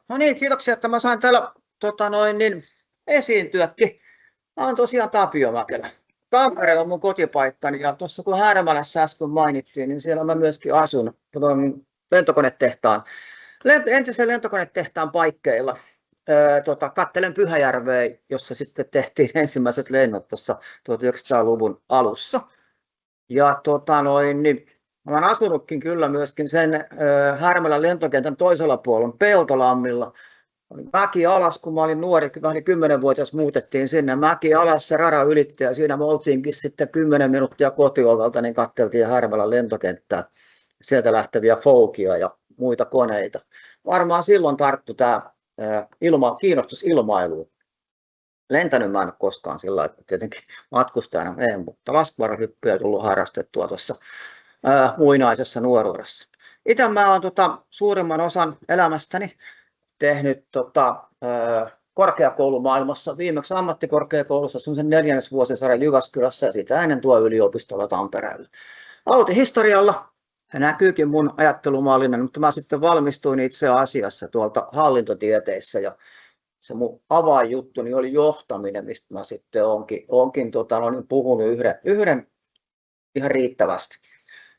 No niin, kiitoksia, että mä sain täällä esiintyäkin. Mä oon tosiaan Tapio Mäkelä. Tampere on mun kotipaikkani ja tuossa kun Härmälässä äsken mainittiin, niin siellä mä myöskin asun lentokonetehtaan, entisen lentokonetehtaan paikkeilla. Kattelen Pyhäjärveä, jossa sitten tehtiin ensimmäiset lennot tuossa 1900-luvun alussa. Ja niin, mä olen asunutkin kyllä myöskin sen Härmälän lentokentän toisella puolella Peltolammilla. Mäki alas, kun mä olin nuori, vähän 10-vuotias, muutettiin sinne. Mäki alas, se rada ylitti ja siinä me oltiinkin sitten 10 minuuttia kotiovelta, niin katseltiin Härmälän lentokenttää. Sieltä lähteviä Foukia ja muita koneita. Varmaan silloin tarttui tämä kiinnostus ilmailuun. Lentänyt mä en ole koskaan sillä lailla, tietenkin matkustajana en, mutta laskuvarahyppyä tullut harrastettua tuossa muinaisessa nuoruudessa. Itse mä oon suurimman osan elämästäni tehnyt korkeakoulumaailmassa, viimeksi ammattikorkeakoulussa sen 4. vuosisarjan Jyväskylässä ja siitä ennen tuo yliopistolla Tampereella. Aloitin historialla, näkyykin mun ajattelumallina, mutta mä sitten valmistuin itse asiassa tuolta hallintotieteissä ja se mun avainjuttuni oli johtaminen, mistä mä sitten onkin puhunut yhden ihan riittävästi.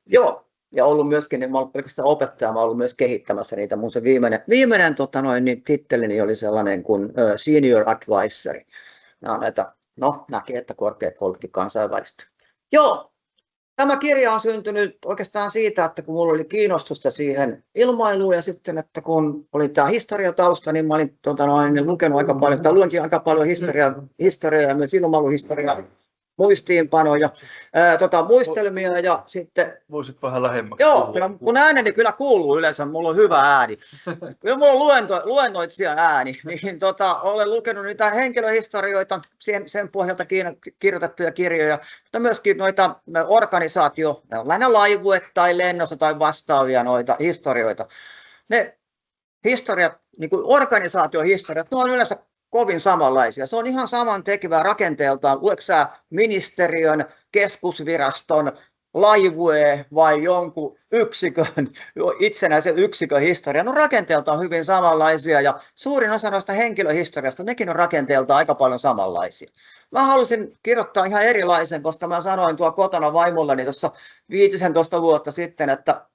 Joo, ja ollut myöskin, niin mä olen pelkästään opettaja, mä olen ollut myös kehittämässä niitä. Mun se viimeinen tittelini oli sellainen kuin Senior Advisor. Nämä on näitä, näkee, että korkeakoulutkin kansainvälistä. Joo, tämä kirja on syntynyt oikeastaan siitä, että kun mulla oli kiinnostusta siihen ilmailuun ja sitten, että kun oli tämä historiatausta, niin mä olin lukenut aika paljon, tai luenkin aika paljon historiaa ja myös ilmailuhistoriaa. Muistiinpanoja, muistelmia ja sitten... Voisit vähän lähemmäksi. Joo, kun ääneni kyllä kuuluu yleensä, mulla on hyvä ääni. Kyllä mulla on luennoitsija ääni, niin olen lukenut niitä henkilöhistorioita, sen pohjalta kirjoitettuja kirjoja, mutta myöskin noita lähinnä laivue tai lennossa tai vastaavia noita historioita. Ne historiat, niin kuin organisaatiohistoriat, ne on yleensä kovin samanlaisia. Se on ihan samantekevää rakenteeltaan. Luetko sä ministeriön, keskusviraston, laivue vai jonkun itsenäisen yksikön historia? No rakenteeltaan hyvin samanlaisia ja suurin osa noista henkilöhistoriasta, nekin on rakenteeltaan aika paljon samanlaisia. Mä halusin kirjoittaa ihan erilaisen, koska mä sanoin tuo kotona vaimolleni tuossa 15 vuotta sitten, että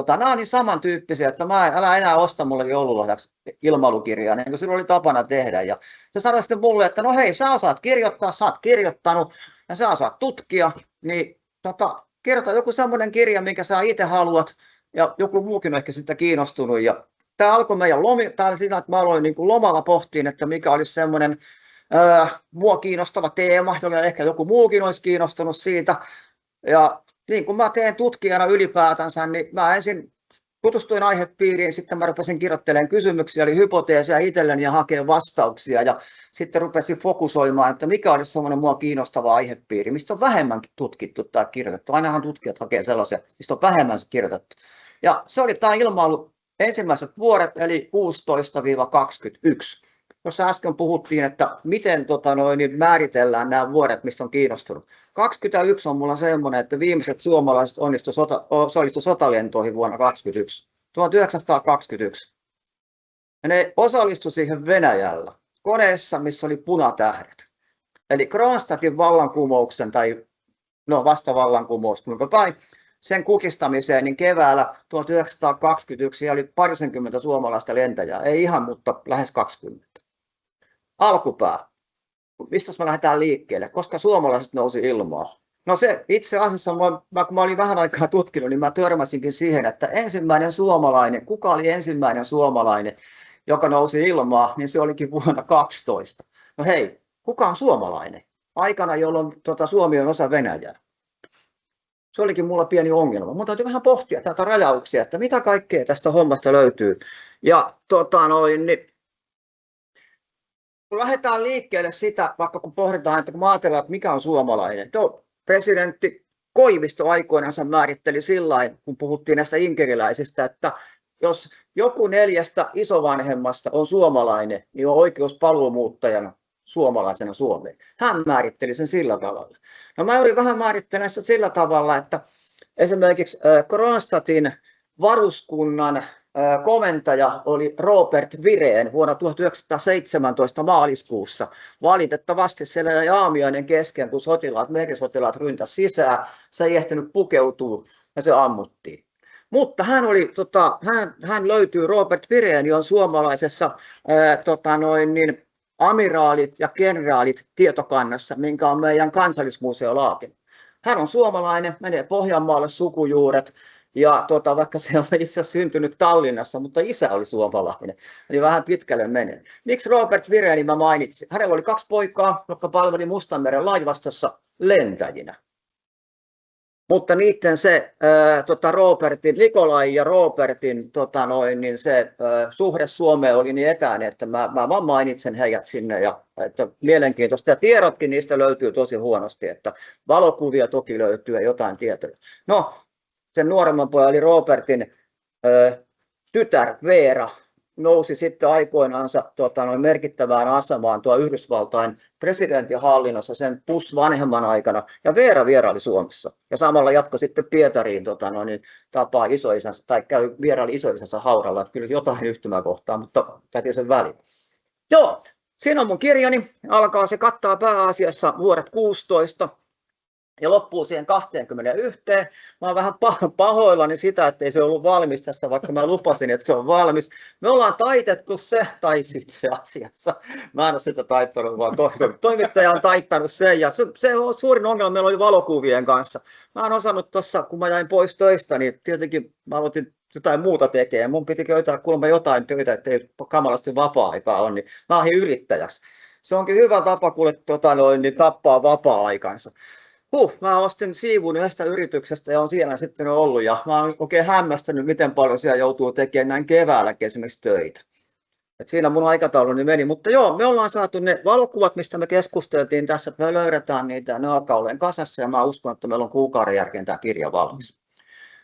nämä on niin samantyyppisiä, että älä enää osta mulle joululahjaksi ilmailukirjaa, niin kuin silloin oli tapana tehdä. Ja se sanoi sitten mulle, että no hei, sä osaat kirjoittaa, sä oot kirjoittanut ja sä osaat tutkia, niin kirjoita joku semmoinen kirja, minkä sä itse haluat ja joku muukin on ehkä siitä kiinnostunut. Ja tämä alkoi meidän siinä, että mä aloin niin kuin lomalla pohtiin, että mikä olisi semmoinen mua kiinnostava teema, jolla ehkä joku muukin olisi kiinnostunut siitä. Ja niin kuin mä teen tutkijana ylipäätänsä, niin mä ensin tutustuin aihepiiriin, sitten mä rupesin kirjoittelemaan kysymyksiä, eli hypoteeseja itselleni ja hakemaan vastauksia. Ja sitten rupesin fokusoimaan, että mikä olisi semmoinen mua kiinnostava aihepiiri, mistä on vähemmänkin tutkittu tai kirjoitettu. Ainahan tutkijat hakee sellaisia, mistä on vähemmän kirjoitettu. Ja se oli tämä ilmailu ensimmäiset vuodet, eli 16-21. Jossa äsken puhuttiin, että miten niin määritellään nämä vuodet, mistä on kiinnostunut. 21 on mulla semmoinen, että viimeiset suomalaiset osallistuivat sotalentoihin vuonna 1921. Ja ne osallistuivat siihen Venäjällä koneessa, missä oli punatähdet. Eli Kronstadtin vallankumouksen tai vastavallankumous, sen kukistamiseen, niin keväällä 1921 oli parisenkymmentä suomalaista lentäjää. Ei ihan, mutta lähes 20. Alkupää. Mistä me lähdetään liikkeelle? Koska suomalaiset nousi ilmaan? No se itse asiassa, kun mä olin vähän aikaa tutkinut, niin mä törmäsinkin siihen, että kuka oli ensimmäinen suomalainen, joka nousi ilmaan, niin se olikin vuonna 12. No hei, kuka on suomalainen? Aikana, jolloin Suomi on osa Venäjää. Se olikin mulla pieni ongelma. Mun täytyy vähän pohtia tätä rajauksia, että mitä kaikkea tästä hommasta löytyy. Ja niin kun lähdetään liikkeelle sitä, vaikka kun pohditaan, että kun ajatellaan, että mikä on suomalainen. Presidentti Koivisto aikoinaan määritteli sillain, kun puhuttiin näistä inkeriläisistä, että jos joku 4 isovanhemmasta on suomalainen, niin on oikeus paluumuuttajana suomalaisena Suomeen. Hän määritteli sen sillä tavalla. No mä yritin vähän määrittelemään sitä sillä tavalla, että esimerkiksi Kronstadtin varuskunnan komentaja oli Robert Virén vuonna 1917 maaliskuussa. Valitettavasti siellä jäi aamiainen kesken, kun merisotilaat ryntäsivät sisään. Se ei ehtinyt pukeutua ja se ammuttiin. Mutta hän löytyy, Robert Virén, on suomalaisessa amiraalit ja kenraalit tietokannassa, minkä on meidän Kansallismuseo laatinut. Hän on suomalainen, menee Pohjanmaalle sukujuuret, ja vaikka se on itse syntynyt Tallinnassa, mutta isä oli suomalainen, eli vähän pitkälle menee. Miksi Robert Virénin mä mainitsin? Hänellä oli 2 poikaa, jotka palveli Mustanmeren laivastossa lentäjinä. Mutta niiden se Nikolai ja Robertin se suhde Suomeen oli niin etäinen, että mä vaan mainitsen heidät sinne. Ja, että mielenkiintoista. Ja tiedotkin niistä löytyy tosi huonosti, että valokuvia toki löytyy ja jotain tietoja. No, sen nuoremman pojan eli Robertin tytär Veera nousi sitten aikoinaansa merkittävään asemaan Yhdysvaltain presidentin hallinnossa sen Bush vanhemman aikana, ja Veera vieraili Suomessa. Ja samalla jatkoi sitten Pietariin tapaa isoisänsä, tai vieraili isoisänsä haudalla, että kyllä jotain yhtymäkohtaa, mutta jätin sen väliin. Joo, siinä on mun kirjani, se kattaa pääasiassa vuodet 16, ja loppuu siihen 21. Mä oon vähän pahoillani sitä, että ei se ollut valmis tässä, vaikka mä lupasin, että se on valmis. Me ollaan taitettu se, tai itse asiassa, mä en ole sitä taittanut, vaan toimittaja on taittanut sen, ja se on suurin ongelma meillä oli valokuvien kanssa. Mä en osannut tuossa, kun mä jäin pois töistä, niin tietenkin mä aloitin jotain muuta tekemään. Mun piti kuulemma jotain töitä, ettei kamalasti vapaa-aikaa ole, niin mä oon yrittäjäksi. Se onkin hyvä tapa, kuule, niin tappaa vapaa-aikansa. Mä ostin siivun yhdestä yrityksestä ja on siellä sitten ollut, ja mä oon oikein hämmästänyt, miten paljon siellä joutuu tekemään näin keväälläkin esimerkiksi töitä. Et siinä mun aikatauluni meni, mutta joo, me ollaan saatu ne valokuvat, mistä me keskusteltiin tässä, että me löydetään niitä, ja ne alkaa olemaan kasassa, ja mä uskon, että meillä on kuukauden jälkeen tämä kirja valmis.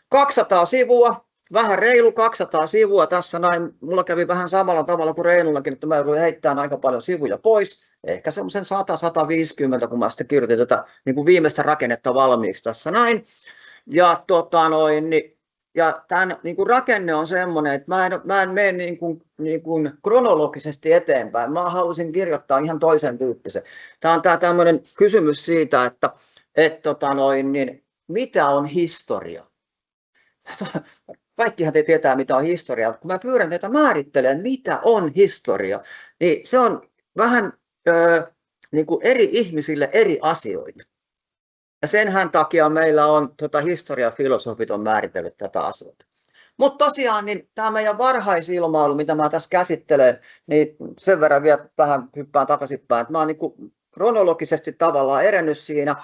200 sivua, vähän reilu 200 sivua tässä näin. Mulla kävi vähän samalla tavalla kuin Reinullakin, että mä jouduin heittämään aika paljon sivuja pois. Ehkä semmoisen 100-150, kun mä sitten kirjoitin tätä niin kuin viimeistä rakennetta valmiiksi tässä näin. Ja, ja tämän niin kuin rakenne on semmoinen, että mä en mene niin kuin kronologisesti eteenpäin. Mä halusin kirjoittaa ihan toisen tyyppisen. Tämä on tämmöinen kysymys siitä, että mitä on historia? Kaikkihan te tietää, mitä on historia, mutta kun mä pyydän teitä määrittelemään, mitä on historia, niin se on vähän niin kuin eri ihmisille eri asioita. Ja senhän takia meillä on historiafilosofit on määritellyt tätä asiaa. Mutta tosiaan, niin tämä meidän varhaisilmailu, mitä mä tässä käsittelen, niin sen verran vielä vähän hyppään takaisinpäin, että mä oon niin kuin kronologisesti tavallaan edennyt siinä,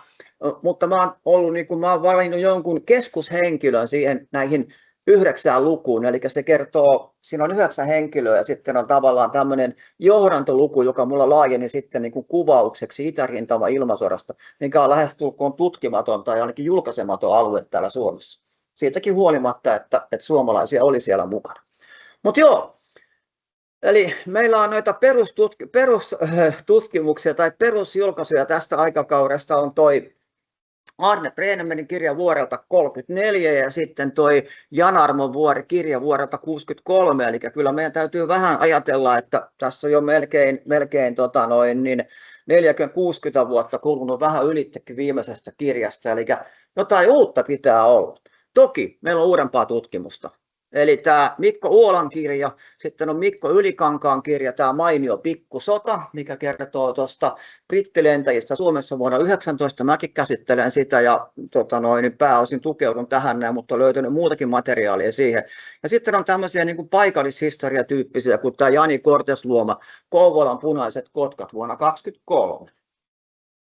mutta mä oon valinnut jonkun keskushenkilön siihen näihin 9 lukuun, eli se kertoo, siinä on 9 henkilöä ja sitten on tavallaan tämmöinen johdantoluku, joka mulla laajeni sitten niin kuin kuvaukseksi Itärintama ilmasodasta, mikä on lähestulkoon tutkimaton tai ainakin julkaisematon alue täällä Suomessa. Siitäkin huolimatta, että suomalaisia oli siellä mukana. Mutta joo, eli meillä on noita perustutkimuksia tai perusjulkaisuja tästä aikakaudesta on toi Arne Brennemenin kirja vuodelta 1934 ja sitten toi Jan Armon kirja vuodelta 1963, eli kyllä meidän täytyy vähän ajatella, että tässä on jo melkein 40-60 vuotta kulunut vähän ylittekin viimeisestä kirjasta, eli jotain uutta pitää olla. Toki meillä on uudempaa tutkimusta. Eli tämä Mikko Uolan kirja, sitten on Mikko Ylikankaan kirja, tämä Mainio pikkusota, mikä kertoo tuosta brittilentäjistä Suomessa vuonna 19. Mäkin käsittelen sitä ja pääosin tukeudun tähän näin, mutta olen löytänyt muutakin materiaalia siihen. Ja sitten on tämmöisiä niin kuin paikallishistoriatyyppisiä, kuin tämä Jani Kortes luoma Kouvolan punaiset kotkat vuonna 1923.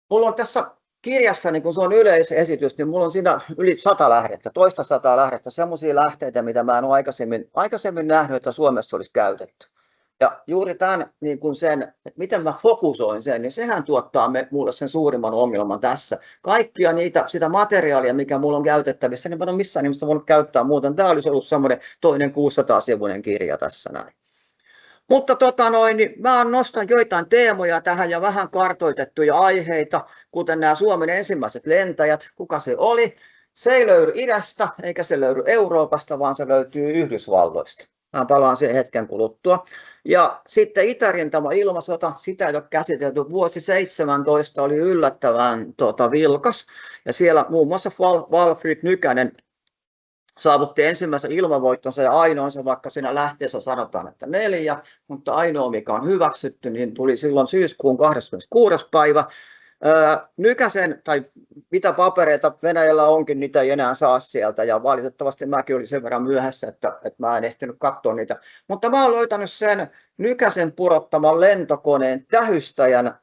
Mulla on tässä kirjassa, niin kun se on yleisesitys, niin minulla on siinä yli 100 lähdettä, toista 100 lähdettä, semmoisia lähteitä, mitä mä en ole aikaisemmin nähnyt, että Suomessa olisi käytetty. Ja juuri tämän, niin kun sen, että miten mä fokusoin sen, niin sehän tuottaa mulle sen suurimman ongelman tässä. Kaikkia sitä materiaalia, mikä mulla on käytettävissä, niin mä en ole missään nimessä voinut käyttää muuten. Tämä olisi ollut semmoinen toinen 600-sivuinen kirja tässä näin. Mutta niin mä nostan joitain teemoja tähän ja vähän kartoitettuja aiheita, kuten nämä Suomen ensimmäiset lentäjät, kuka se oli. Se ei löydy idästä, eikä se löydy Euroopasta, vaan se löytyy Yhdysvalloista. Mä palaan siihen hetken kuluttua. Ja sitten itärintama ilmasota, sitä ei ole käsitelty. Vuosi 17 oli yllättävän vilkas. Ja siellä muun muassa Valfrid Nykänen saavutti ensimmäisen ilmavoittonsa ja ainoansa, vaikka siinä lähteessä sanotaan, että 4, mutta ainoa mikä on hyväksytty, niin tuli silloin syyskuun 26. päivä. Nykäsen, tai mitä papereita Venäjällä onkin, niitä ei enää saa sieltä, ja valitettavasti mäkin olin sen verran myöhässä, että mä en ehtinyt katsoa niitä. Mutta mä olen löytänyt sen Nykäsen purottaman lentokoneen tähystäjän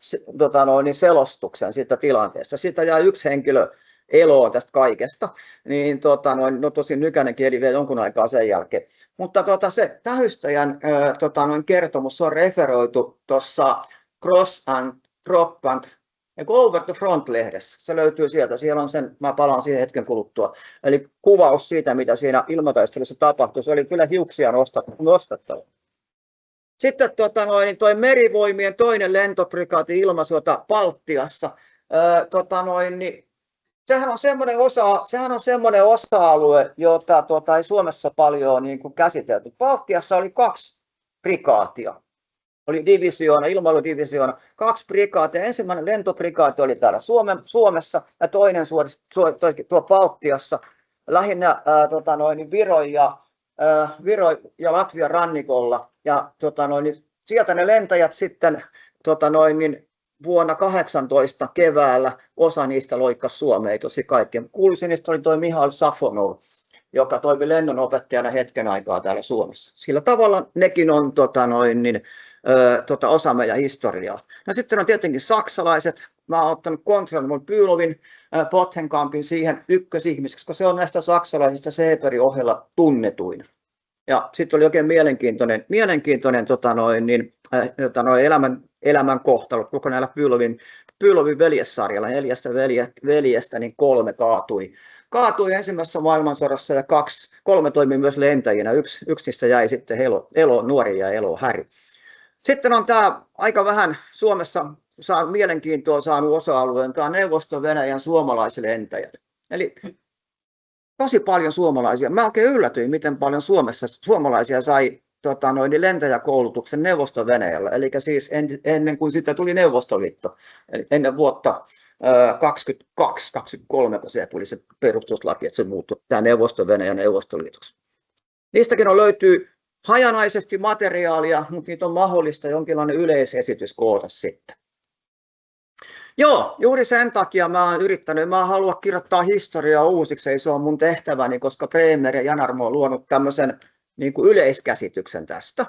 selostuksen siitä tilanteesta. Siitä jää yksi henkilö eloon tästä kaikesta, niin tosin Nykänenkin eli vielä jonkun aikaa sen jälkeen. Mutta se tähystäjän kertomus on referoitu tuossa Cross and Drop and Over the Front-lehdessä. Se löytyy sieltä. Siellä on sen, mä palaan siihen hetken kuluttua. Eli kuvaus siitä, mitä siinä ilmataistelussa tapahtui. Se oli kyllä hiuksia nostattava. Sitten toi merivoimien toinen lentoprikaati ilmasota Baltiassa. Sehän on semmoinen osa-alue, jota ei Suomessa paljon käsitelty. Baltiassa oli 2 prikaatia. Oli divisioona, ilmailudivisioona, 2 prikaatia. Ensimmäinen lentoprikaati oli täällä Suomessa ja toinen tuo Baltiassa, lähinnä Viron ja Latvian rannikolla. Ja sieltä ne lentäjät sitten vuonna 18 keväällä osa niistä loikkasi Suomeen, tosi kaikkien. Kuuluisin niistä oli tuo Mihail Safonov, joka toimi lennonopettajana hetken aikaa täällä Suomessa. Sillä tavalla nekin on osa meidän historiaa. No sitten on tietenkin saksalaiset. Mä oon ottanut Konrad von Bülovin Bottenkampin siihen ykkösihmiseksi, koska se on näistä saksalaisista Seeberin ohella tunnetuin. Ja sitten oli oikein mielenkiintoinen elämän kohtalo, koko näillä Bülovin veljessarjalla, 4 veljestä, niin 3 kaatui ensimmäisessä maailmansodassa ja 3 toimi myös lentäjinä. Yksi niistä jäi sitten nuori ja Häri. Sitten on tämä aika vähän Suomessa mielenkiintoa saanut osa-alueen, tämä Neuvosto-Venäjän suomalaislentäjät. Eli tosi paljon suomalaisia. Mä oikein yllätyin, miten paljon suomalaisia sai lentäjäkoulutuksen Neuvosto-Venäjällä, eli siis ennen kuin siitä tuli Neuvostoliitto, eli ennen vuotta 22-23, kun se tuli se perustuslaki, että se muuttui tämä Neuvosto-Venäjä Neuvostoliitoksi. Niistäkin löytyy hajanaisesti materiaalia, mutta niitä on mahdollista jonkinlainen yleisesitys koota sitten. Joo, juuri sen takia mä oon yrittänyt, mä haluan kirjoittaa historiaa uusiksi, ei se ole mun tehtäväni, koska Bremer ja Janarmo on luonut tämmöisen yleiskäsityksen tästä.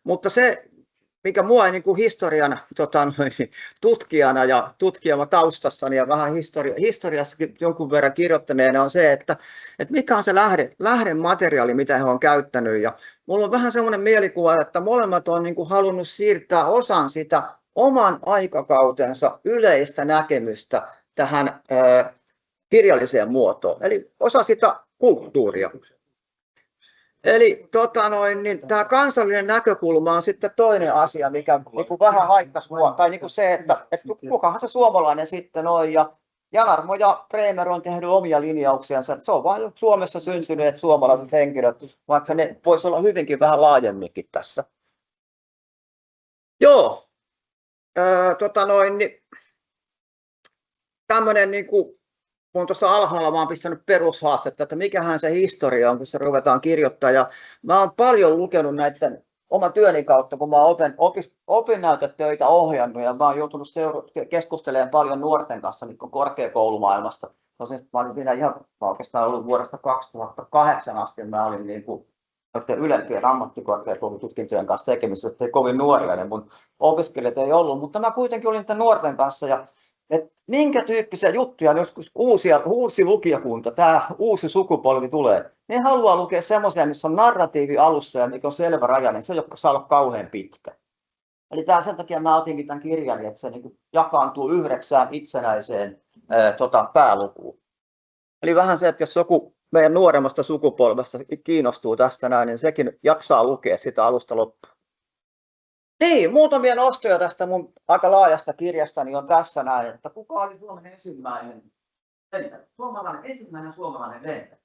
Mutta se, mikä mua historian tutkijana ja tutkijana taustassani ja vähän historiassakin jonkun verran kirjoittaneena on se, että mikä on se lähdemateriaali, mitä he on käyttänyt. Ja mulla on vähän semmoinen mielikuva, että molemmat on halunnut siirtää osan sitä oman aikakautensa yleistä näkemystä tähän kirjalliseen muotoon, eli osa sitä kulttuuria. Eli tämä kansallinen näkökulma on sitten toinen asia, mikä vähän haittaisi mua, tai se, että kukahan se suomalainen sitten on, ja Janarmo ja Bremer on tehnyt omia linjauksiansa, se on vain Suomessa syntyneet suomalaiset henkilöt, vaikka ne voisi olla hyvinkin vähän laajemminkin tässä. Joo, tämmöinen kun tuossa alhaalla mä oon pistänyt perushaastetta, että mikähän se historia on, kun se ruvetaan kirjoittaa. Ja mä oon paljon lukenut näiden oman työni kautta, kun mä oon opinnäytetöitä ohjannut ja mä oon joutunut keskustelemaan paljon nuorten kanssa niin korkeakoulumaailmasta. Tosin mä olin siinä ihan oikeastaan ollut vuodesta 2008 asti, mä olin ylempien ammattikorkeakoulututkintojen kanssa tekemisissä, että kovin nuoria, niin mun opiskelijat ei ollut, mutta mä kuitenkin olin nuorten kanssa ja minkä tyyppisiä juttuja joskus uusi lukijakunta, tämä uusi sukupolvi tulee. Ne haluaa lukea semmoisia, missä on narratiivi alussa ja mikä on selvä raja, niin se ei saa olla kauhean pitkä. Eli sen takia mä otinkin tämän kirjan, että se jakaantuu 9 itsenäiseen päälukuun. Eli vähän se, että jos joku meidän nuoremmasta sukupolvesta kiinnostuu tästä näin, niin sekin jaksaa lukea sitä alusta loppuun. Niin, muutamia nostoja tästä mun aika laajasta kirjastani on tässä näin, että kuka oli Suomen ensimmäinen lentäjä? Ensimmäinen suomalainen lentäjä.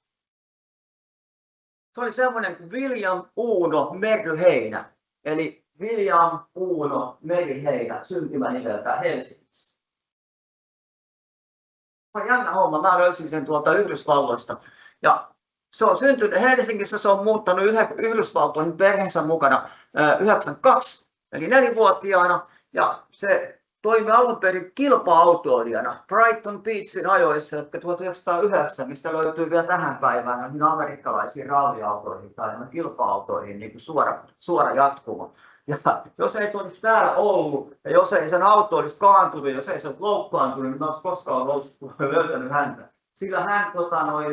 Se oli semmoinen kuin William Uuno Merryheinä, eli William Uuno Merryheinä, syntymänimeltään Helsingissä. Se on jännä homma, mä löysin sen tuolta Yhdysvalloista. Ja se on syntynyt Helsingissä, se on muuttanut Yhdysvaltoihin perheensä mukana 92, eli 4-vuotiaana, ja se toimi alun perin kilpa-autoilijana Brighton Beachin ajoissa, jotka 1909, mistä löytyy vielä tähän päivään näihin amerikkalaisiin ralliautoihin tai kilpa-autoihin niin kuin suora jatkumo. Ja jos ei se olisi täällä ollut, ja jos ei sen auto olisi kaantunut, jos ei se olisi loukkaantunut, niin mä olisi koskaan löytänyt häntä. Sillä hän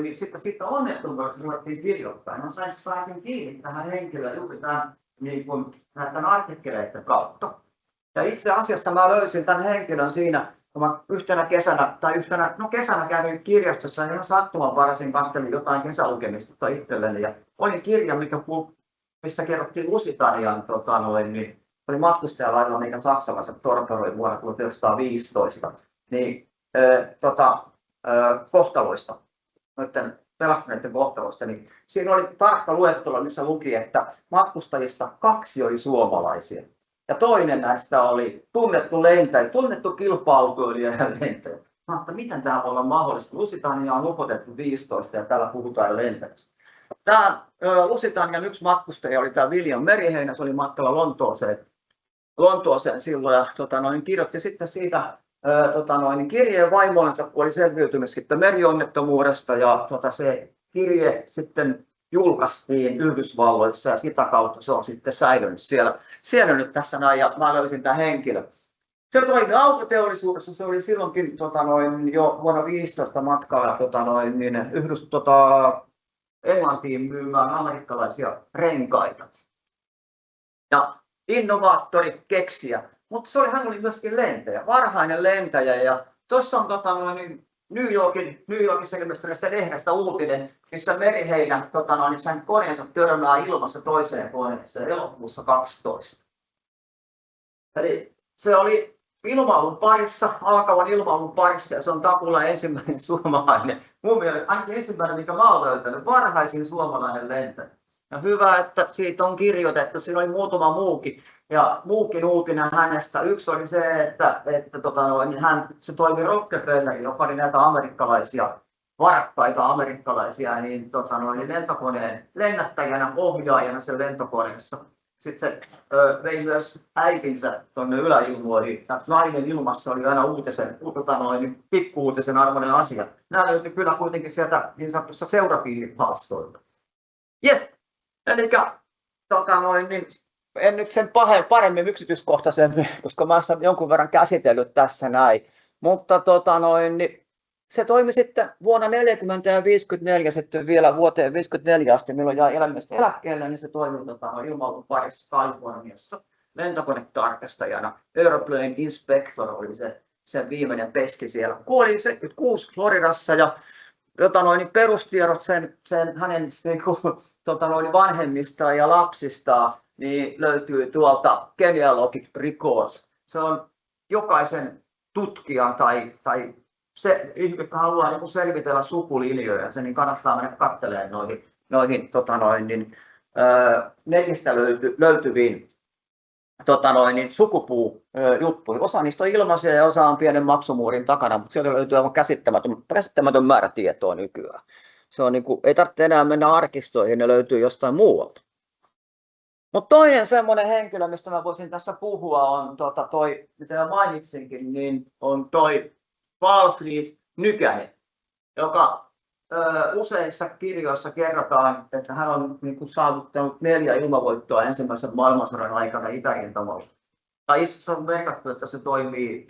niin sitten onnettomuudesta ruvettiin kirjoittaa. No sain päätin kiinni tähän henkilöön juuri tämän artikkeleiden kautta. Ja itse asiassa mä löysin tämän henkilön siinä, kun mä kesänä kävin kirjastossa ja ihan sattumanvaraisin katselin jotain kesälukemista itselleni. Ja olin kirja, mistä kerrottiin Lusitanian, niin oli matkustajalailla, mikä saksalaiset torperoi vuonna 1915. Niin, kohtaloista, noiden pelastuneiden kohtaloista, niin siinä oli tarkka luettelo, missä luki, että matkustajista 2 oli suomalaisia. Ja toinen näistä oli tunnettu kilpa-autoilija ja lentäjä. Mutta miten tämä voi olla mahdollista? Lusitania on upotettu 15 ja täällä puhutaan lentäjästä. Tämä Lusitanian yksi matkustaja oli tämä William Merryheinä, se oli matkalla Lontooseen silloin ja kirjoitti sitten siitä kirjeen vaimoonsa, kun oli selviytynyt sitten merionnettomuudesta ja se kirje sitten julkaistiin Yhdysvalloissa ja sitä kautta se on sitten säilynyt nyt tässä näin ja mä löysin tämän henkilön. Se toimi autoteollisuudessa, se oli silloinkin jo vuonna 15 matkalla Englantiin myymään amerikkalaisia renkaita. Ja innovaattori, keksijä. Mutta hän oli myöskin lentäjä, varhainen lentäjä. Ja tuossa on New Yorkissa ilmestyneestä lehdestä uutinen, missä Merryheinä sen koneensa törmää ilmassa toiseen koneeseen elokuussa 12. Eli se oli alkavan ilmailun parissa ja se on takulla ensimmäinen suomalainen. Mun mielestä ainakin ensimmäinen, mikä mä olen löytänyt, varhaisin suomalainen lentäjä. Ja hyvä, että siitä on kirjoitettu, siinä oli muutama muukin. Ja muukin uutinen hänestä. Yksi oli se, että se toimi Rockefellerin, joka oli näitä varakkaita amerikkalaisia, lentokoneen lennättäjänä, ohjaajana sen lentokoneessa. Sitten se vei myös äitinsä tuonne yläilmoihin. Ja nainen ilmassa oli aina pikku-uutisen arvoinen asia. Nämä löytyi kyllä kuitenkin sieltä niin sanotussa seurapiiripalstoilta. Yes. Eli en nyt sen paremmin yksityiskohtaisemmin, koska mä olen jonkun verran käsitellyt tässä näin. Mutta se toimi sitten vuonna 40 ja 54 sitten vielä vuoteen 54 asti, milloin jäi elämästä eläkkeelle, niin se toimi ilmailun parissa Kaliforniassa lentokonetarkastajana. Airplane Inspector oli se viimeinen pesti siellä. Kuoli 76 Floridassa ja perustiedot hänen vanhemmistaan ja lapsistaan niin löytyy tuolta Genealogic Records. Se on jokaisen tutkijan tai se, joka haluaa selvitellä sukulinjoja, se niin kannattaa mennä katselemaan noihin netistä löytyviin sukupuujuttuihin. Osa niistä on ilmaisia ja osa on pienen maksumuurin takana, mutta sieltä löytyy aivan käsittämätön määrä tietoa nykyään. Se on ei tarvitse enää mennä arkistoihin, ne löytyy jostain muualta. Mutta toinen semmoinen henkilö, mistä mä voisin tässä puhua, on mitä mä mainitsinkin, niin on toi Valfrid Nykänen, joka useissa kirjoissa kerrotaan, että hän on saavuttanut 4 ilmavoittoa ensimmäisen maailmansodan aikana Itä-Rintamalla. Tai itse on merkattu, että se toimii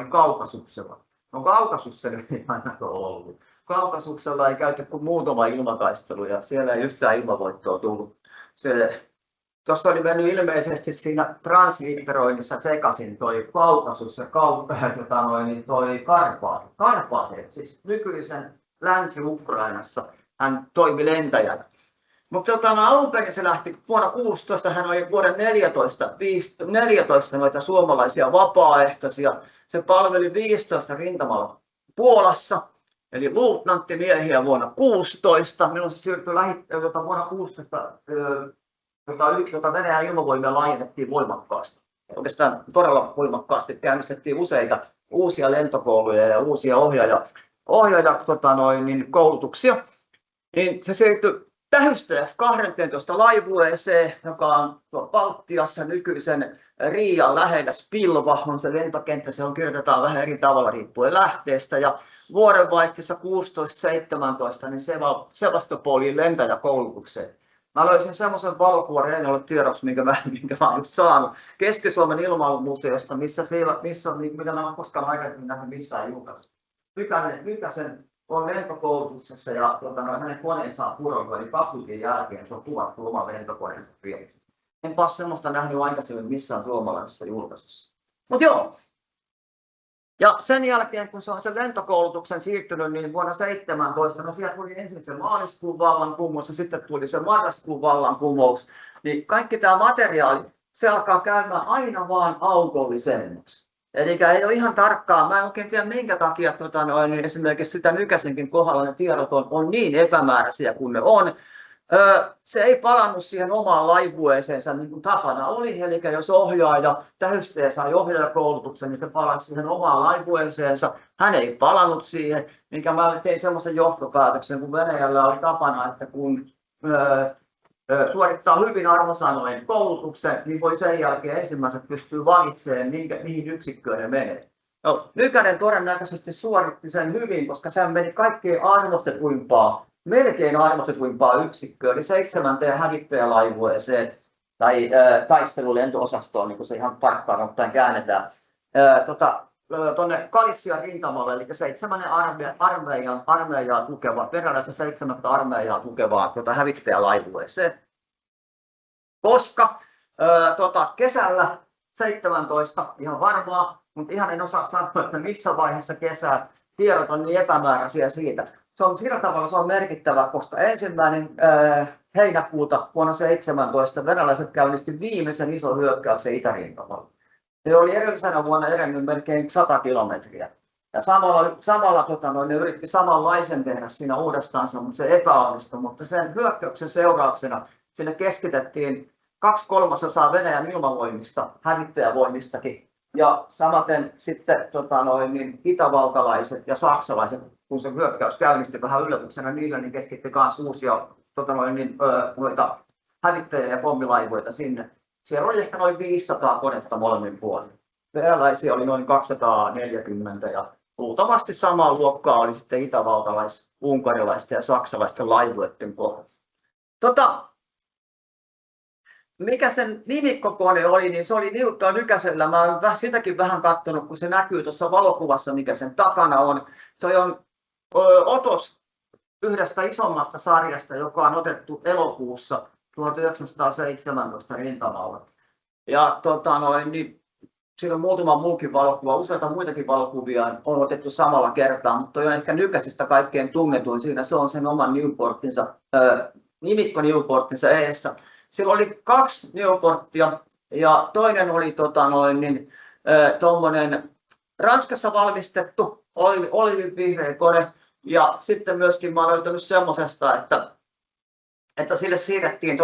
Kaukasuksella. No Kaukasus ei aina ole ollut. Kaukasuksella ei käyty kuin muutama ilmataistelu ja siellä ei yhtään ilmavoittoa tullut. Tuossa oli mennyt ilmeisesti siinä translitteroinnissa sekaisin toi Kaukasus ja toi Karpaatit, siis nykyisen Länsi-Ukrainassa hän toimi lentäjänä. Mutta alun perin se lähti vuonna 16, hän oli vuoden 14 noita suomalaisia vapaaehtoisia. Se palveli 15 rintamalla Puolassa eli luutnanttimiehiä vuonna 16. Milloin se siirtyi vuonna 16, jota Venäjän ilmavoimia laajennettiin voimakkaasti. Oikeastaan todella voimakkaasti käynnistettiin useita uusia lentokouluja ja uusia koulutuksia. Niin se siirtyi tähystäjäksi 12 laivueeseen, joka on Baltiassa nykyisen Riian lähellä. Spilva on se lentokenttä, se on kirjoitetaan vähän eri tavalla riippuen lähteestä. Ja vuodenvaihteessa 16-17 niin Sevastopoliin lentäjäkoulutukseen. Mä löysin semmoisen valokuvan, en ole tiedoksi, minkä mä olen just saanut, Keski-Suomen ilmailumuseosta, mitä mä en koskaan aikaisemmin nähnyt missään julkaisussa. Nykäsen on lentokoulutuksessa ja hänen koneensa on pudonnut, eli Kaputin jälkeen se on kuvattu oman lentokoneensa vieläksi. Enpä ole semmoista nähnyt aikaisemmin missään suomalaisessa julkaisussa. Mutta joo. Ja sen jälkeen, kun se on sen lentokoulutuksen siirtynyt, niin vuonna 17, no sieltä tuli ensin se maaliskuun vallankumous ja sitten tuli se marraskuun vallankumous, niin kaikki tämä materiaali, se alkaa käymään aina vaan aukollisemmaksi. Eli ei ole ihan tarkkaan, mä en oikein tiedä minkä takia niin esimerkiksi sitä Nykäsenkin kohdalla ne tiedot on niin epämääräisiä kuin ne on. Se ei palannut siihen omaan laivueeseensa niin kuin tapana oli, eli jos ohjaaja tähystäjä sai ohjaajakoulutuksen, niin se palasi siihen omaan laivueeseensa. Hän ei palannut siihen, minkä mä tein semmoisen johtopäätöksen, kun Venäjällä oli tapana, että kun suorittaa hyvin arvosanojen koulutuksen, niin voi sen jälkeen ensimmäiset pystyy valitsemaan, mihin yksikköön ne menee. No, Nykänen todennäköisesti suoritti sen hyvin, koska se meni kaikkein melkein arvostetuimpaa yksikköä, eli 7. hävittäjälaivueeseen tai taistelulento-osastoon, niin kuin se ihan tarkkaan ottaen käännetään, tuonne Galitsian rintamalle, eli 7. armeijaa tukeva, venäläistä 7. armeijaa tukevaa hävittäjälaivueeseen. Koska kesällä 17, ihan varmaa, mutta ihan en osaa sanoa, että missä vaiheessa kesää, tiedot on niin epämääräisiä siitä. Se on sillä tavalla se on merkittävä, koska 1. heinäkuuta vuonna 17 venäläiset käynnisti viimeisen ison hyökkäyksen itärintamalla. Ne oli edellisenä vuonna edennyt melkein 100 kilometriä. Ja samalla ne yritti samanlaisen tehdä siinä uudestaan, mutta se epäonnistui. Mutta sen hyökkäyksen seurauksena sinne keskitettiin 2/3 Venäjän ilmavoimista, hävittäjävoimistakin. Ja samaten sitten niin itävaltalaiset ja saksalaiset, kun se hyökkäys käynnisti vähän yllätyksenä niillä, niin keskitti myös uusia noita hävittäjä- ja pommilaivoita sinne. Siellä oli ehkä noin 500 konetta molemmin puolin. Venäläisiä oli noin 240 ja luultavasti samaa luokkaa oli sitten itävaltalais-unkarilaisten ja saksalaisten laivueiden kohdalla. Mikä sen nimikkokone oli, niin se oli Niutta Nykäsellä. Mä olen sitäkin vähän katsonut, kun se näkyy tuossa valokuvassa, mikä sen takana on. Se on otos yhdestä isommasta sarjasta, joka on otettu elokuussa 1917 rintamalla. Ja niin, siinä on muutama muukin valokuva, useita muitakin valokuvia on otettu samalla kertaa, mutta on ehkä Nykäsestä kaikkein tunnetuin. Siinä se on sen oman Newporttinsa, nimikko Newporttinsa eessä. Siellä oli 2 Newporttia ja toinen oli Ranskassa valmistettu oliivivihreä kone. Ja sitten myöskin mä olen löytänyt semmoisesta, että sille siirrettiin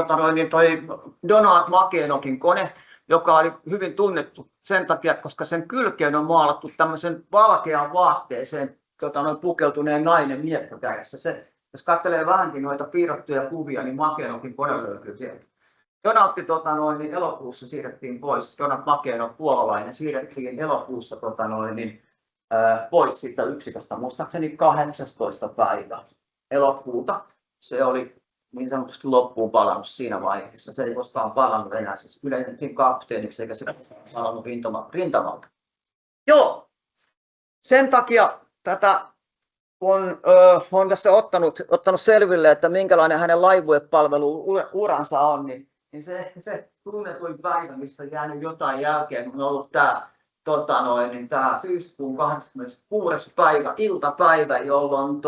toi Donald Mackenokin kone, joka oli hyvin tunnettu sen takia, koska sen kylkeen on maalattu tämmöisen valkean vaatteeseen pukeutuneen nainen miekka kädessä. Jos katselee vähänkin noita piirrettyjä kuvia, niin Mackenokin kone löytyy sieltä. Donatti elokuussa siirrettiin pois, Donald Mackeno, puolalainen, siirrettiin elokuussa pois siitä yksiköstä, muistaakseni 18. päivä elokuuta. Se oli niin sanotusti loppuun palannut siinä vaiheessa. Se ei koskaan palannut enää, siis yleitettiin kapteeniksi eikä se palannut rintamalta. Joo, sen takia tätä on tässä ottanut selville, että minkälainen hänen laivuepalveluuransa on, niin se tunnetuin päivä, mistä on jäänyt jotain jälkeen, on ollut tämä syyskuun 26. päivä, iltapäivä, jolloin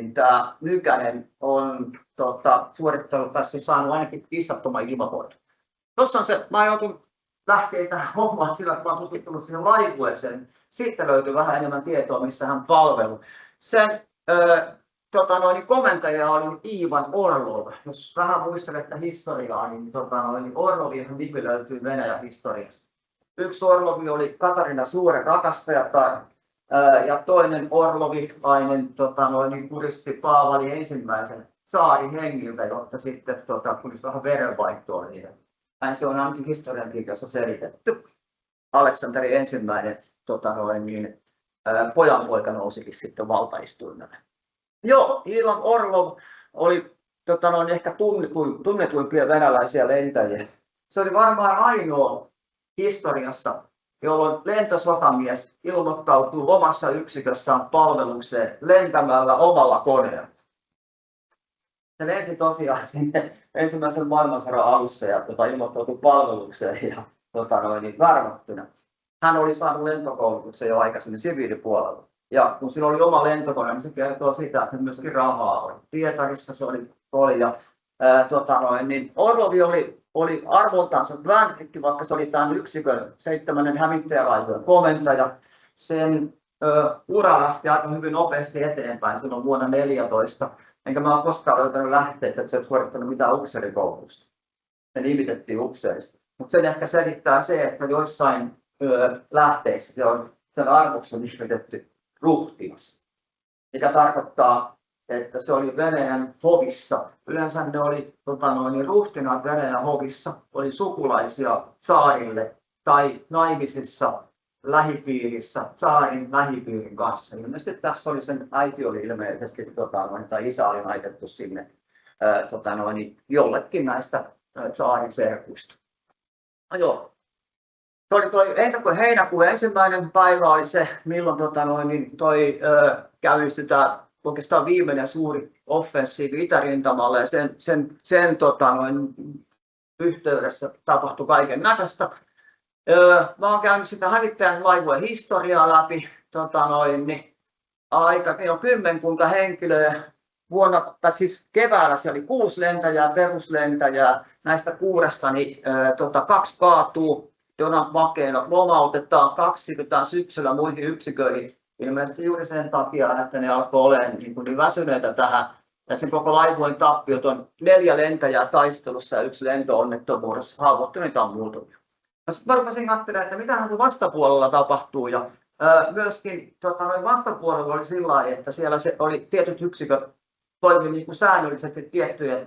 tämä Nykänen on suorittanut tässä saanut ainakin kissattoman ilmavuodon. Tuossa on se, mä joutun lähteä tähän hommaan sillä, että mä olen tutkinut siihen laivueeseen. Sitten löytyy vähän enemmän tietoa, missä hän palvelu. sen komentaja oli Ivan Orlov. Jos vähän muistelette historiaa, niin Orlovin nimi löytyy Venäjän historiasta. Yksi Orlovi oli Katarina Suuren rakastajatar, ja toinen orlovilainen kuristi Paavali ensimmäisen tsaarin hengiltä, jotta sitten tulisi vähän verenvaihtoa niille. Näin se on ainakin historiankirjassa selitetty. Aleksanteri ensimmäinen pojanpoika nousikin sitten valtaistuimelle. Joo, Ivan Orlov oli ehkä tunnetuimpia venäläisiä lentäjiä. Se oli varmaan ainoa historiassa, jolloin lentosotamies ilmoittautuu omassa yksikössään palvelukseen lentämällä omalla koneella. Se lensi tosiaan sinne ensimmäisen maailmansodan alussa ja ilmoittautui palvelukseen ja värvättynä. Hän oli saanut lentokoulutuksen jo aikaisemmin siviilipuolella. Ja kun sillä oli oma lentokone, niin se kertoo sitä, että myöskin rahaa oli. Pietarissa se oli ja Orlovi oli arvoltaansa vänrikki, vaikka se oli tämän yksikön 7. hävittäjälaivojen komentaja. Sen ura lähti aika hyvin nopeasti eteenpäin silloin vuonna 2014. Enkä mä ole koskaan löytänyt lähteitä, että se ei suorittanut mitään upseerikoulutusta. Se nimitettiin upseerista. Mutta sen ehkä selittää se, että joissain lähteissä sen arvoksi on nimitetty ruhtinas, mikä tarkoittaa, että se oli Venäjän hovissa. Yleensä ne oli ruhtinaat Venäjän hovissa, oli sukulaisia tsaarille tai naimisissa lähipiirissä, tsaarin lähipiirin kanssa. Ilmeisesti tässä oli sen äiti oli ilmeisesti, tai isä oli laitettu sinne jollekin näistä tsaarin serkuista. No joo. Heinäkuun 1. päivä oli se, milloin käynnistetään oikeastaan viimeinen suuri offensiivi itärintamalle ja sen yhteydessä tapahtui kaiken näköistä. Mä oon käynyt sitä hävittäjän laivojen historiaa läpi, kymmenkunta henkilöä. Keväällä siellä oli 6 lentäjää, peruslentäjää. Näistä 6 niin 2 kaatuu. Jonan makeina lomautetaan, 2 siirrytään syksyllä muihin yksiköihin. Ilmeisesti juuri sen takia, että ne alkoi olemaan niin väsyneitä tähän. Ja sen koko laivojen tappiot on 4 lentäjää taistelussa ja 1 lento-onnettomuudessa. Haavoittuneita on muutamia. Sitten mä rupesin katselemaan, että mitähän se vastapuolella tapahtuu. Ja myöskin vastapuolella oli sillä lailla, että siellä oli tietyt yksiköt toimi niin kuin säännöllisesti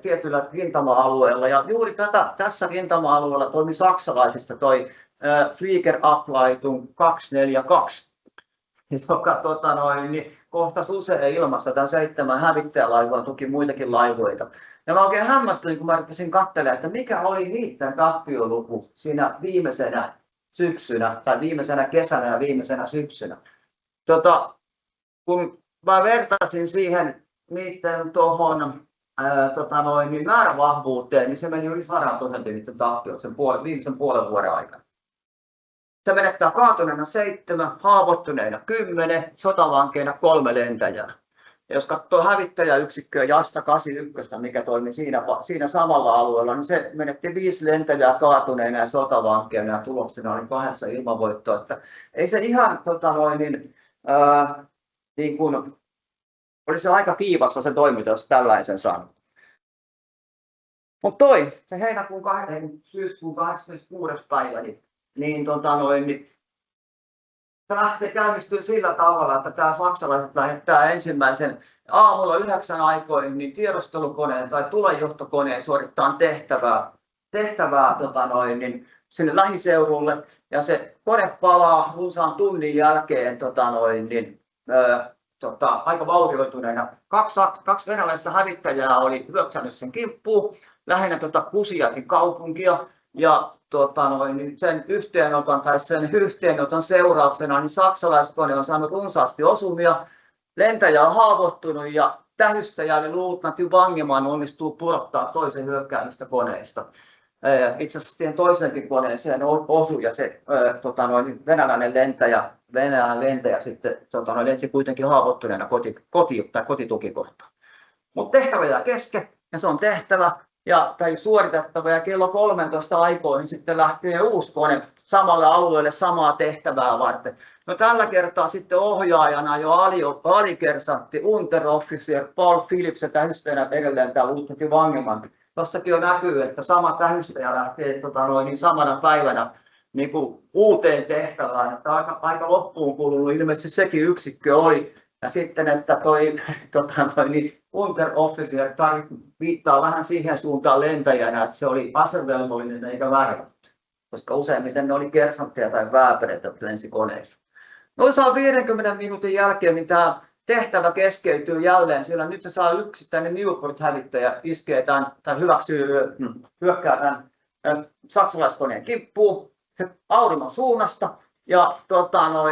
tietyillä rintama-alueilla. Ja juuri tässä rintama-alueella toimi saksalaisista toi Fliegerableitung 242, joka kohtasi usein ilmassa tämän 7 hävittäjälaivaa, toki muitakin laivoita. Ja mä oikein hämmästyin, kun mä rupesin katselemaan, että mikä oli niiden tappioluku siinä viimeisenä syksynä, tai viimeisenä kesänä ja viimeisenä syksynä. Kun mä vertasin siihen niiden määrävahvuuteen, niin se meni yli 100% niiden tappiot sen viimeisen puolen vuoden aikana. Se menettää kaatuneena 7, haavoittuneena 10, sotavankeina 3 lentäjää. Ja jos katsoo hävittäjäyksikköä Jasta 81, mikä toimi siinä samalla alueella, niin se menetti 5 lentäjää kaatuneena ja sotavankeina ja tuloksena oli 8 ilmavoittoa. Että ei se ihan oli se aika kiivassa se toiminta, jos tällaisen sanoo. Mutta se syyskuun 26. päivä, niin se käynnistyy sillä tavalla, että tämä saksalaiset lähettää ensimmäisen aamulla 9 aikoihin niin tiedustelukoneen tai tulenjohtokoneen suorittaa tehtävää sinne lähiseudulle. Ja se kone palaa runsaan tunnin jälkeen aika vaurioituneena. 2 venäläistä hävittäjää oli hyökännyt sen kimppuun, lähinnä Kusiakin kaupunkia. Ja sen yhteenoton seurauksena niin saksalaiskone on saanut runsaasti osumia, lentäjä on haavoittunut ja tähystäjä eli luutnantti Vangeman onnistuu pudottaa toisen hyökkäämistä koneesta. Itse asiassa siihen toisenkin koneeseen osui ja se venäläinen lentäjä sitten lensi kuitenkin haavoittuneena kotitukikohtaan. Mutta tehtävä jää kesken ja se on tehtävä. tai suoritettava, ja kello 13 aikoihin sitten lähtee uusi kone samalle alueelle samaa tehtävää varten. No tällä kertaa sitten ohjaajana jo alikersantti Unteroffizier Paul Philips ja tähysteenä edelleen tämä Ludwig Wangemann. Tuostakin jo näkyy, että sama tähystäjä lähtee niin samana päivänä niin kuin uuteen tehtävään. Että aika loppuun kulunut ilmeisesti sekin yksikkö oli. Ja sitten, että niin Unteroffizier viittaa vähän siihen suuntaan lentäjänä, että se oli asevelvollinen eikä värvätty. Koska useimmiten ne oli kersantteja tai vääpereitä lensi koneissa. Noin 50 minuutin jälkeen niin tämä tehtävä keskeytyy jälleen, sillä nyt se saa yksittäinen Newport-hävittäjä iskee tai hyökkää tämän saksalaiskoneen kimppuun auringon suunnasta ja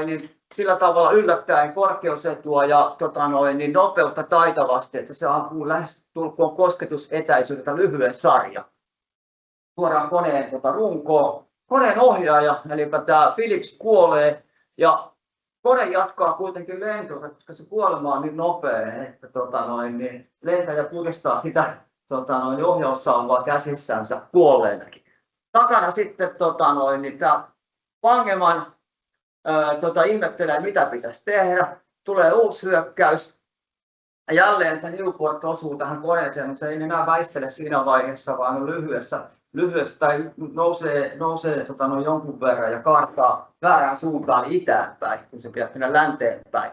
niin sillä tavalla yllättäen korkeusetua ja niin nopeutta taitavasti, että se ampuu lähes tulkoon kosketusetäisyydeltä lyhyen sarja suoraan koneen runkoon. Koneen ohjaaja, eli tämä Philips, kuolee ja kone jatkaa kuitenkin lentoa, koska se kuolema on niin nopea, että niin lentäjä puristaa sitä ohjaussauvaa käsissänsä kuolleenakin. Takana sitten niin tämä Wangemann ihmettelee, mitä pitäisi tehdä. Tulee uusi hyökkäys. Jälleen tämä Newport osuu tähän koneeseen, mutta se ei enää väistele siinä vaiheessa, vaan on lyhyessä tai nousee jonkun verran ja kaartaa väärään suuntaan itään päin, kun se pitäisi mennä länteen päin.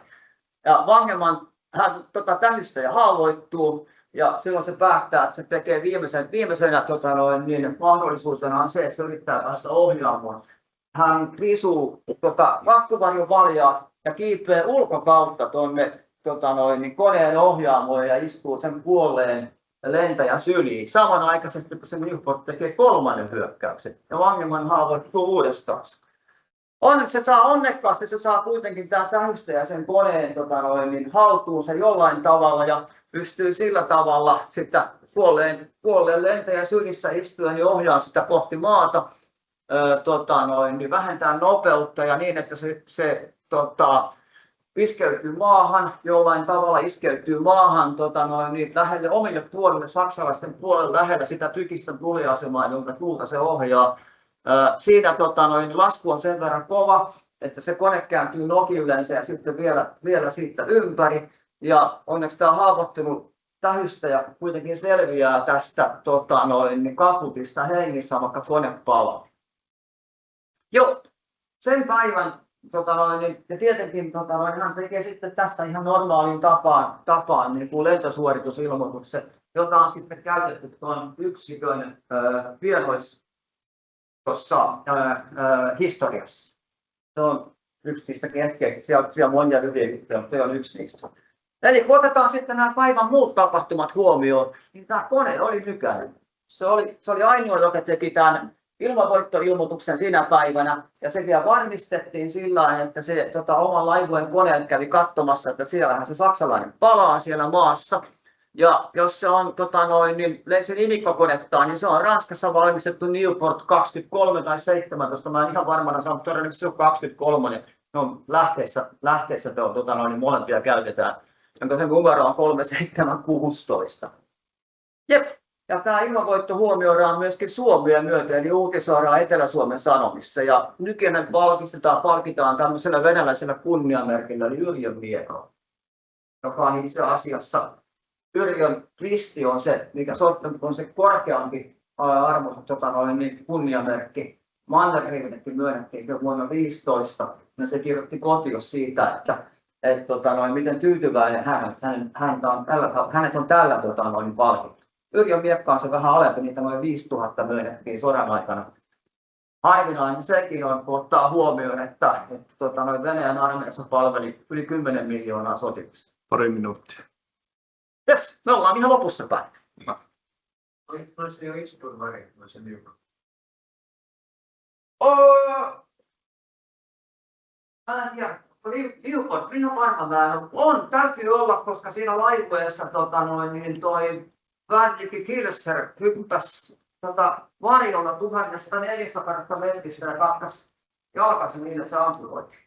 Ja Wangemann, hän tähystäjä haavoittuu ja silloin se päättää, että se tekee viimeisenä mahdollisuutena on se, että se yrittää päästä ohjaamaan. Hän risuu vahtovarjon valjaat ja kiipeää ulkokautta tuonne koneen ohjaamoon ja istuu sen kuolleen lentäjän syliin. Samanaikaisesti kun se Newport tekee kolmannen hyökkäyksen ja Wangemann haavoittuu uudestaan. Onnekkaasti se saa kuitenkin tämä tähystäjä sen koneen haltuunsa jollain tavalla ja pystyy sillä tavalla sitä kuolleen lentäjän sylissä istuen ja ohjaa sitä kohti maata. Niin vähentää nopeutta ja niin, että se iskeytyy maahan, jollain tavalla iskeytyy maahan niin lähelle omille puolille, saksalaisten puolelle lähellä sitä tykistön tuliasemaa, jonka tuulta se ohjaa. Siinä lasku on sen verran kova, että se kone kääntyy nokillensa ja sitten vielä siitä ympäri. Ja onneksi tämä haavoittunut tähystäjä kuitenkin selviää tästä kaputista hengissä, vaikka kone palaa. Jo sen päivän ja tietenkin hän tekee sitten tästä ihan normaaliin tapaan niin kuin lentosuoritusilmoituksen, jota on sitten käytetty tuon yksikön historiassa. Se on yksi niistä keskeisistä, siellä on monia hyviä juttuja, mutta se on yksi niistä. Eli kun otetaan sitten nämä päivän muut tapahtumat huomioon, niin tämä kone oli nykäinen. Se oli ainoa, joka teki tämän ilmavoittoilmoituksen sinä päivänä, ja se vielä varmistettiin sillä tavalla, että se oman laivueen koneen kävi katsomassa, että siellähän se saksalainen palaa siellä maassa. Ja jos se on se nimikkokonetta, niin se on Ranskassa valmistettu Newport 23 tai 17, mä en ihan varmana sanon, mutta todennäköisesti se on 23, niin no, lähteessä molempia käytetään, jonka se numero on 3716. Jep. Ja tämä ilmavoitto huomioidaan myöskin Suomea myöten, eli uutisoidaan Etelä-Suomen Sanomissa. Ja nykyinen palkitaan tämmöisellä venäläisellä kunniamerkillä, eli Yrjön miekalla, joka on itse asiassa Yrjön risti on se, mikä on se korkeampi kunniamerkki. Mannerheimellekin myönnettiin jo vuonna 2015, ja se kirjoitti Kotios siitä, että miten tyytyväinen hänet on tällä palkittu. Yrjön miekka on se vähän alempi, niitä noin 5000 myönnettiin sodan aikana. Harvinainen sekin on, kun ottaa huomioon, että Venäjän armeijassa palveli yli 10 miljoonaa sotilasta. Pari minuuttia. Jes, me ollaan ihan lopussa päin. Olisiko jo istuinväri noissa Newport? Mä en tiedä. Newport, ihan varma on. Täytyy olla, koska siinä laivueessa toi Wernicke Kilser hyppäsi varjolla 1400 metristä ja katkaisi jalkansa niin, että se ampuvoitiin.